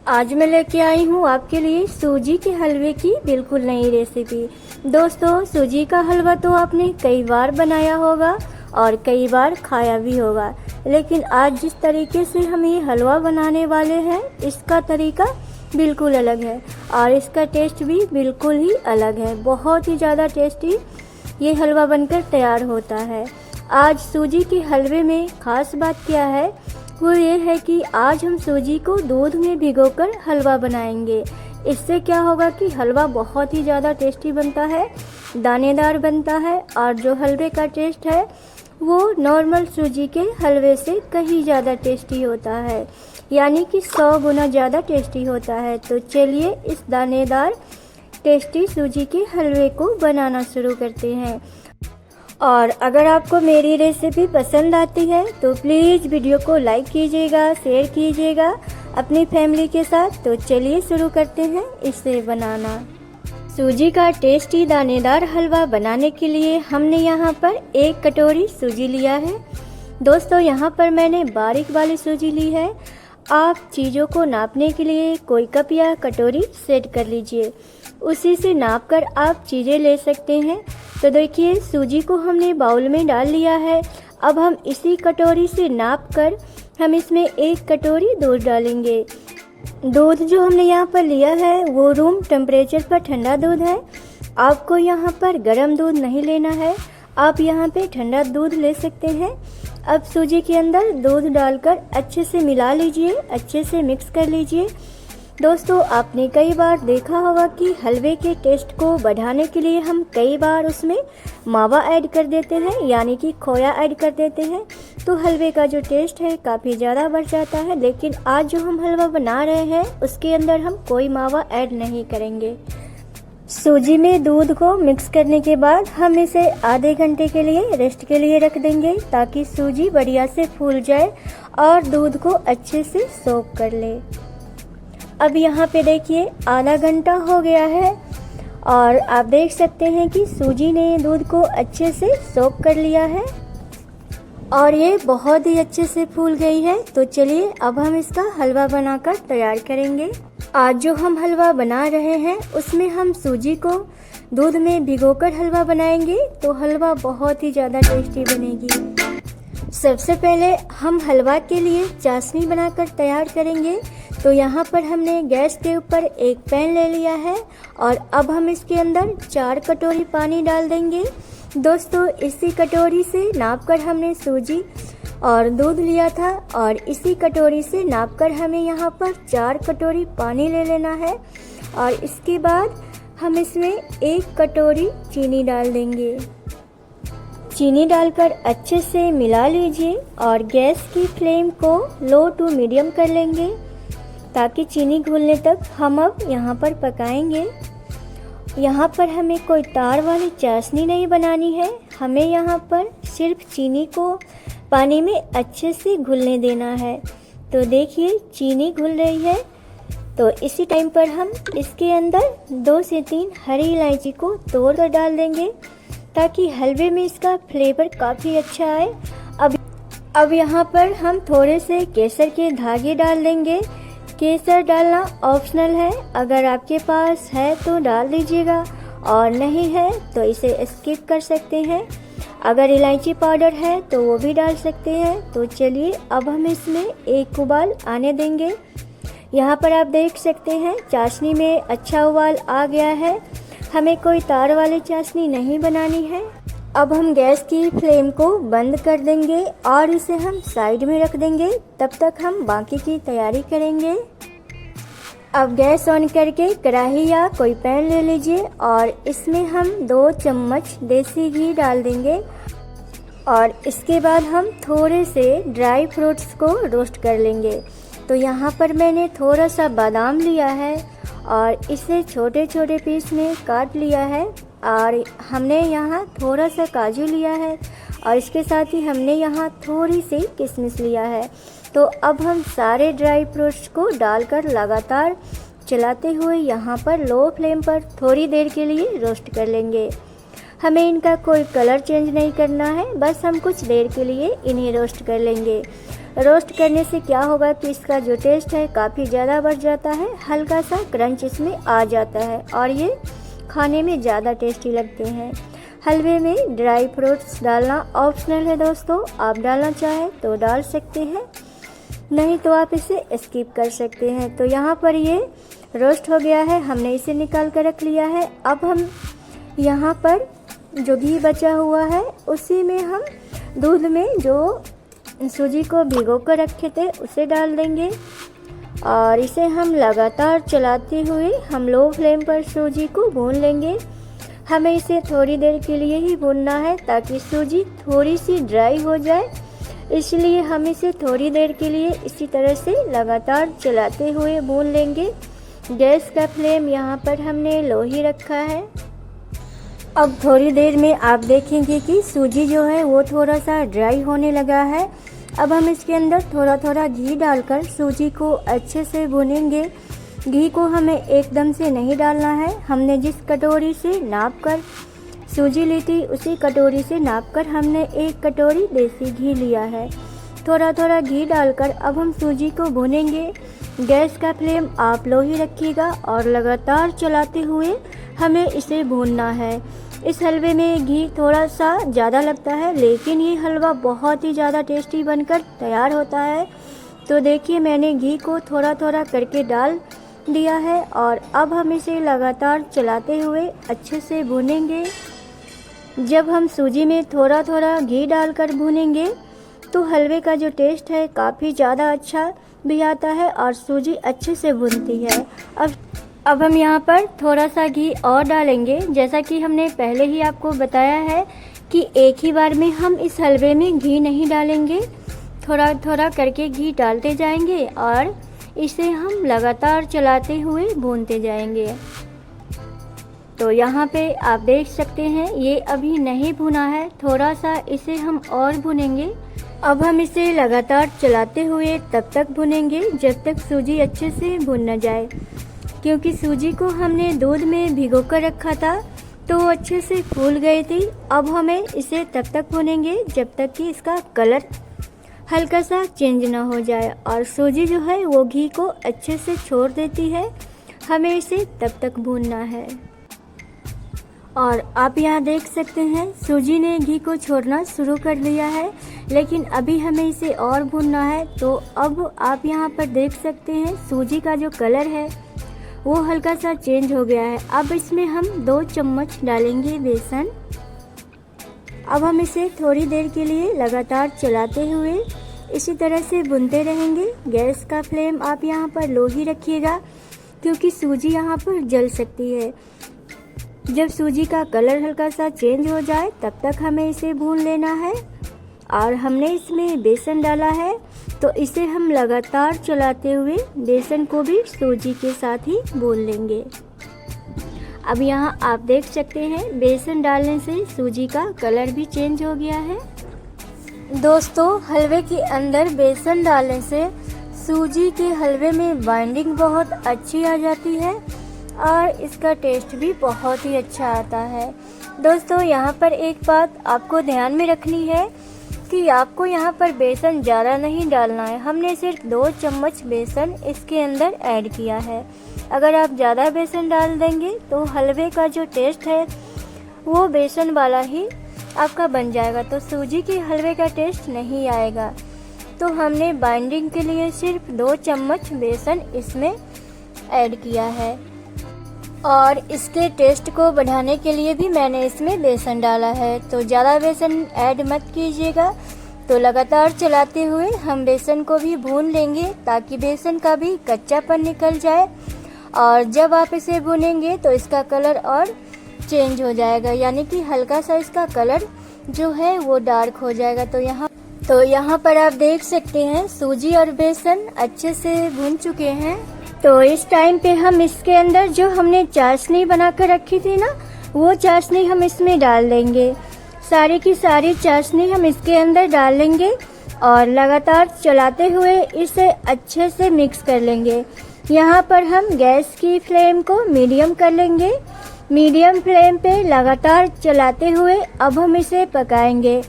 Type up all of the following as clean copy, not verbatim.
आज मैं लेके आई हूँ आपके लिए सूजी के हलवे की बिल्कुल नई रेसिपी। दोस्तों, सूजी का हलवा तो आपने कई बार बनाया होगा और कई बार खाया भी होगा, लेकिन आज जिस तरीके से हम ये हलवा बनाने वाले हैं इसका तरीका बिल्कुल अलग है और इसका टेस्ट भी बिल्कुल ही अलग है। बहुत ही ज़्यादा टेस्टी ये हलवा बनकर तैयार होता है। आज सूजी के हलवे में ख़ास बात क्या है, वो ये है कि आज हम सूजी को दूध में भिगोकर हलवा बनाएंगे। इससे क्या होगा कि हलवा बहुत ही ज़्यादा टेस्टी बनता है, दानेदार बनता है और जो हलवे का टेस्ट है वो नॉर्मल सूजी के हलवे से कहीं ज़्यादा टेस्टी होता है, यानी कि 100 गुना ज़्यादा टेस्टी होता है। तो चलिए इस दानेदार टेस्टी सूजी के हलवे को बनाना शुरू करते हैं। और अगर आपको मेरी रेसिपी पसंद आती है तो प्लीज़ वीडियो को लाइक कीजिएगा, शेयर कीजिएगा अपनी फैमिली के साथ। तो चलिए शुरू करते हैं इसे बनाना। सूजी का टेस्टी दानेदार हलवा बनाने के लिए हमने यहाँ पर 1 कटोरी सूजी लिया है। दोस्तों, यहाँ पर मैंने बारीक वाली सूजी ली है। आप चीज़ों को नापने के लिए कोई कप या कटोरी सेट कर लीजिए, उसी से नाप कर आप चीज़ें ले सकते हैं। तो देखिए, सूजी को हमने बाउल में डाल लिया है। अब हम इसी कटोरी से नाप कर हम इसमें 1 कटोरी दूध डालेंगे। दूध जो हमने यहाँ पर लिया है वो रूम टेम्परेचर पर ठंडा दूध है। आपको यहाँ पर गर्म दूध नहीं लेना है, आप यहाँ पे ठंडा दूध ले सकते हैं। अब सूजी के अंदर दूध डालकर अच्छे से मिला लीजिए, अच्छे से मिक्स कर लीजिए। दोस्तों, आपने कई बार देखा होगा कि हलवे के टेस्ट को बढ़ाने के लिए हम कई बार उसमें मावा ऐड कर देते हैं, यानी कि खोया ऐड कर देते हैं, तो हलवे का जो टेस्ट है काफ़ी ज़्यादा बढ़ जाता है। लेकिन आज जो हम हलवा बना रहे हैं उसके अंदर हम कोई मावा ऐड नहीं करेंगे। सूजी में दूध को मिक्स करने के बाद हम इसे आधे घंटे के लिए रेस्ट के लिए रख देंगे, ताकि सूजी बढ़िया से फूल जाए और दूध को अच्छे से सोक कर ले। अब यहाँ पे देखिए आधा घंटा हो गया है और आप देख सकते हैं कि सूजी ने दूध को अच्छे से सोक कर लिया है और ये बहुत ही अच्छे से फूल गई है। तो चलिए अब हम इसका हलवा बनाकर तैयार करेंगे। आज जो हम हलवा बना रहे हैं उसमें हम सूजी को दूध में भिगोकर हलवा बनाएंगे, तो हलवा बहुत ही ज़्यादा टेस्टी बनेगी। सबसे पहले हम हलवा के लिए चाशनी बनाकर तैयार करेंगे। तो यहाँ पर हमने गैस के ऊपर एक पैन ले लिया है और अब हम इसके अंदर 4 कटोरी पानी डाल देंगे। दोस्तों, इसी कटोरी से नापकर हमने सूजी और दूध लिया था और इसी कटोरी से नापकर हमें यहाँ पर 4 कटोरी पानी ले लेना है और इसके बाद हम इसमें 1 कटोरी चीनी डाल देंगे। चीनी डालकर अच्छे से मिला लीजिए और गैस की फ्लेम को लो टू मीडियम कर लेंगे, ताकि चीनी घुलने तक हम अब यहाँ पर पकाएंगे। यहाँ पर हमें कोई तार वाली चाशनी नहीं बनानी है, हमें यहाँ पर सिर्फ चीनी को पानी में अच्छे से घुलने देना है। तो देखिए चीनी घुल रही है। तो इसी टाइम पर हम इसके अंदर 2 से 3 हरी इलायची को तोड़ कर डाल देंगे, ताकि हलवे में इसका फ्लेवर काफ़ी अच्छा आए। अब यहाँ पर हम थोड़े से केसर के धागे डाल देंगे। केसर डालना ऑप्शनल है, अगर आपके पास है तो डाल दीजिएगा और नहीं है तो इसे स्किप कर सकते हैं। अगर इलायची पाउडर है तो वो भी डाल सकते हैं। तो चलिए अब हम इसमें 1 उबाल आने देंगे। यहाँ पर आप देख सकते हैं चाशनी में अच्छा उबाल आ गया है। हमें कोई तार वाली चाशनी नहीं बनानी है। अब हम गैस की फ्लेम को बंद कर देंगे और इसे हम साइड में रख देंगे। तब तक हम बाकी की तैयारी करेंगे। अब गैस ऑन करके कढ़ाई या कोई पैन ले लीजिए और इसमें हम 2 चम्मच देसी घी डाल देंगे और इसके बाद हम थोड़े से ड्राई फ्रूट्स को रोस्ट कर लेंगे। तो यहाँ पर मैंने थोड़ा सा बादाम लिया है और इसे छोटे छोटे पीस में काट लिया है और हमने यहाँ थोड़ा सा काजू लिया है और इसके साथ ही हमने यहाँ थोड़ी सी किशमिश लिया है। तो अब हम सारे ड्राई फ्रूट्स को डालकर लगातार चलाते हुए यहाँ पर लो फ्लेम पर थोड़ी देर के लिए रोस्ट कर लेंगे। हमें इनका कोई कलर चेंज नहीं करना है, बस हम कुछ देर के लिए इन्हें रोस्ट कर लेंगे। रोस्ट करने से क्या होगा कि इसका जो टेस्ट है काफ़ी ज़्यादा बढ़ जाता है, हल्का सा क्रंच इसमें आ जाता है और ये खाने में ज़्यादा टेस्टी लगते हैं। हलवे में ड्राई फ्रूट्स डालना ऑप्शनल है दोस्तों, आप डालना चाहें तो डाल सकते हैं, नहीं तो आप इसे स्किप कर सकते हैं। तो यहाँ पर ये रोस्ट हो गया है, हमने इसे निकाल कर रख लिया है। अब हम यहाँ पर जो घी बचा हुआ है उसी में हम दूध में जो सूजी को भिगो कर रखे थे उसे डाल देंगे और इसे हम लगातार चलाते हुए हम लो फ्लेम पर सूजी को भून लेंगे। हमें इसे थोड़ी देर के लिए ही भूनना है ताकि सूजी थोड़ी सी ड्राई हो जाए, इसलिए हम इसे थोड़ी देर के लिए इसी तरह से लगातार चलाते हुए भून लेंगे। गैस का फ्लेम यहाँ पर हमने लो ही रखा है। अब थोड़ी देर में आप देखेंगे कि सूजी जो है वो थोड़ा सा ड्राई होने लगा है। अब हम इसके अंदर थोड़ा थोड़ा घी डालकर सूजी को अच्छे से भूनेंगे। घी को हमें एकदम से नहीं डालना है, हमने जिस कटोरी से नाप कर सूजी ली थी उसी कटोरी से नापकर हमने 1 कटोरी देसी घी लिया है। थोड़ा थोड़ा घी डालकर अब हम सूजी को भूनेंगे। गैस का फ्लेम आप लो ही रखिएगा और लगातार चलाते हुए हमें इसे भूनना है। इस हलवे में घी थोड़ा सा ज़्यादा लगता है, लेकिन ये हलवा बहुत ही ज़्यादा टेस्टी बनकर तैयार होता है। तो देखिए मैंने घी को थोड़ा थोड़ा करके डाल दिया है और अब हम इसे लगातार चलाते हुए अच्छे से भूनेंगे। जब हम सूजी में थोड़ा थोड़ा घी डालकर भूनेंगे तो हलवे का जो टेस्ट है काफ़ी ज़्यादा अच्छा भी आता है और सूजी अच्छे से भूनती है। अब हम यहाँ पर थोड़ा सा घी और डालेंगे। जैसा कि हमने पहले ही आपको बताया है कि एक ही बार में हम इस हलवे में घी नहीं डालेंगे, थोड़ा थोड़ा करके घी डालते जाएंगे और इसे हम लगातार चलाते हुए भूनते जाएंगे। तो यहाँ पे आप देख सकते हैं ये अभी नहीं भुना है, थोड़ा सा इसे हम और भुनेंगे। अब हम इसे लगातार चलाते हुए तब तक भुनेंगे जब तक सूजी अच्छे से भुन न जाए, क्योंकि सूजी को हमने दूध में भिगो कर रखा था तो वो अच्छे से फूल गई थी। अब हमें इसे तब तक भुनेंगे जब तक कि इसका कलर हल्का सा चेंज ना हो जाए और सूजी जो है वो घी को अच्छे से छोड़ देती है। हमें इसे तब तक भूनना है और आप यहाँ देख सकते हैं सूजी ने घी को छोड़ना शुरू कर दिया है, लेकिन अभी हमें इसे और भूनना है। तो अब आप यहाँ पर देख सकते हैं सूजी का जो कलर है वो हल्का सा चेंज हो गया है। अब इसमें हम 2 चम्मच डालेंगे बेसन। अब हम इसे थोड़ी देर के लिए लगातार चलाते हुए इसी तरह से भूनते रहेंगे। गैस का फ्लेम आप यहाँ पर लो ही रखिएगा, क्योंकि सूजी यहाँ पर जल सकती है। जब सूजी का कलर हल्का सा चेंज हो जाए तब तक हमें इसे भून लेना है और हमने इसमें बेसन डाला है तो इसे हम लगातार चलाते हुए बेसन को भी सूजी के साथ ही भून लेंगे। अब यहाँ आप देख सकते हैं बेसन डालने से सूजी का कलर भी चेंज हो गया है। दोस्तों हलवे के अंदर बेसन डालने से सूजी के हलवे में बाइंडिंग बहुत अच्छी आ जाती है और इसका टेस्ट भी बहुत ही अच्छा आता है। दोस्तों यहाँ पर एक बात आपको ध्यान में रखनी है कि आपको यहाँ पर बेसन ज़्यादा नहीं डालना है। हमने सिर्फ 2 चम्मच बेसन इसके अंदर ऐड किया है। अगर आप ज़्यादा बेसन डाल देंगे तो हलवे का जो टेस्ट है वो बेसन वाला ही आपका बन जाएगा, तो सूजी के हलवे का टेस्ट नहीं आएगा। तो हमने बाइंडिंग के लिए सिर्फ 2 चम्मच बेसन इसमें ऐड किया है और इसके टेस्ट को बढ़ाने के लिए भी मैंने इसमें बेसन डाला है। तो ज़्यादा बेसन ऐड मत कीजिएगा। तो लगातार चलाते हुए हम बेसन को भी भून लेंगे ताकि बेसन का भी कच्चापन निकल जाए और जब आप इसे भूनेंगे तो इसका कलर और चेंज हो जाएगा, यानी कि हल्का सा इसका कलर जो है वो डार्क हो जाएगा। तो यहाँ पर आप देख सकते हैं सूजी और बेसन अच्छे से भून चुके हैं। तो इस टाइम पे हम इसके अंदर जो हमने चाशनी बना कर रखी थी ना, वो चाशनी हम इसमें डाल देंगे। सारी की सारी चाशनी हम इसके अंदर डाल लेंगे और लगातार चलाते हुए इसे अच्छे से मिक्स कर लेंगे। यहाँ पर हम गैस की फ्लेम को मीडियम कर लेंगे मीडियम फ्लेम पे लगातार चलाते हुए अब हम इसे पकाएंगे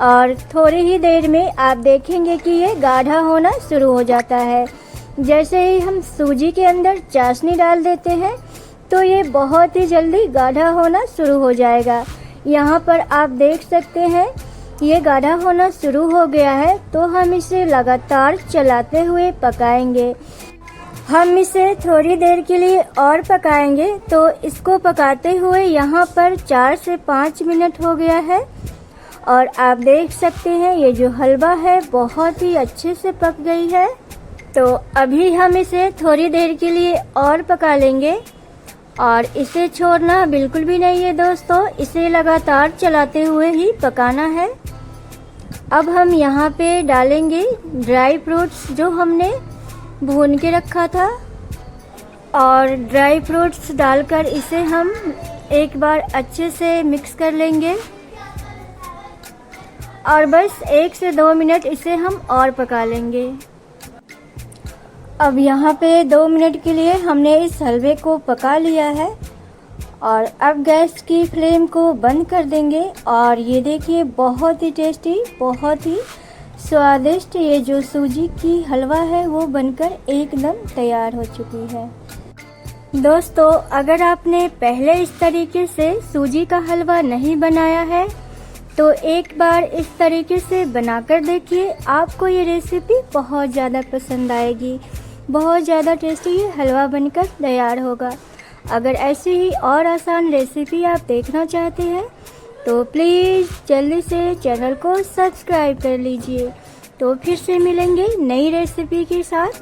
और थोड़ी ही देर में आप देखेंगे कि ये गाढ़ा होना शुरू हो जाता है। जैसे ही हम सूजी के अंदर चाशनी डाल देते हैं तो ये बहुत ही जल्दी गाढ़ा होना शुरू हो जाएगा। यहाँ पर आप देख सकते हैं ये गाढ़ा होना शुरू हो गया है, तो हम इसे लगातार चलाते हुए पकाएंगे। हम इसे थोड़ी देर के लिए और पकाएंगे। तो इसको पकाते हुए यहाँ पर 4 से 5 मिनट हो गया है और आप देख सकते हैं ये जो हलवा है बहुत ही अच्छे से पक गई है। तो अभी हम इसे थोड़ी देर के लिए और पका लेंगे और इसे छोड़ना बिल्कुल भी नहीं है दोस्तों, इसे लगातार चलाते हुए ही पकाना है। अब हम यहाँ पे डालेंगे ड्राई फ्रूट्स जो हमने भून के रखा था और ड्राई फ्रूट्स डालकर इसे हम एक बार अच्छे से मिक्स कर लेंगे और बस 1 से 2 मिनट इसे हम और पका लेंगे। अब यहाँ पे 2 मिनट के लिए हमने इस हलवे को पका लिया है और अब गैस की फ्लेम को बंद कर देंगे और ये देखिए बहुत ही टेस्टी, बहुत ही स्वादिष्ट ये जो सूजी की हलवा है वो बनकर एकदम तैयार हो चुकी है। दोस्तों, अगर आपने पहले इस तरीके से सूजी का हलवा नहीं बनाया है तो एक बार इस तरीके से बनाकर देखिए, आपको ये रेसिपी बहुत ज़्यादा पसंद आएगी। बहुत ज़्यादा टेस्टी ये हलवा बनकर तैयार होगा। अगर ऐसी ही और आसान रेसिपी आप देखना चाहते हैं तो प्लीज़ जल्दी से चैनल को सब्सक्राइब कर लीजिए। तो फिर से मिलेंगे नई रेसिपी के साथ।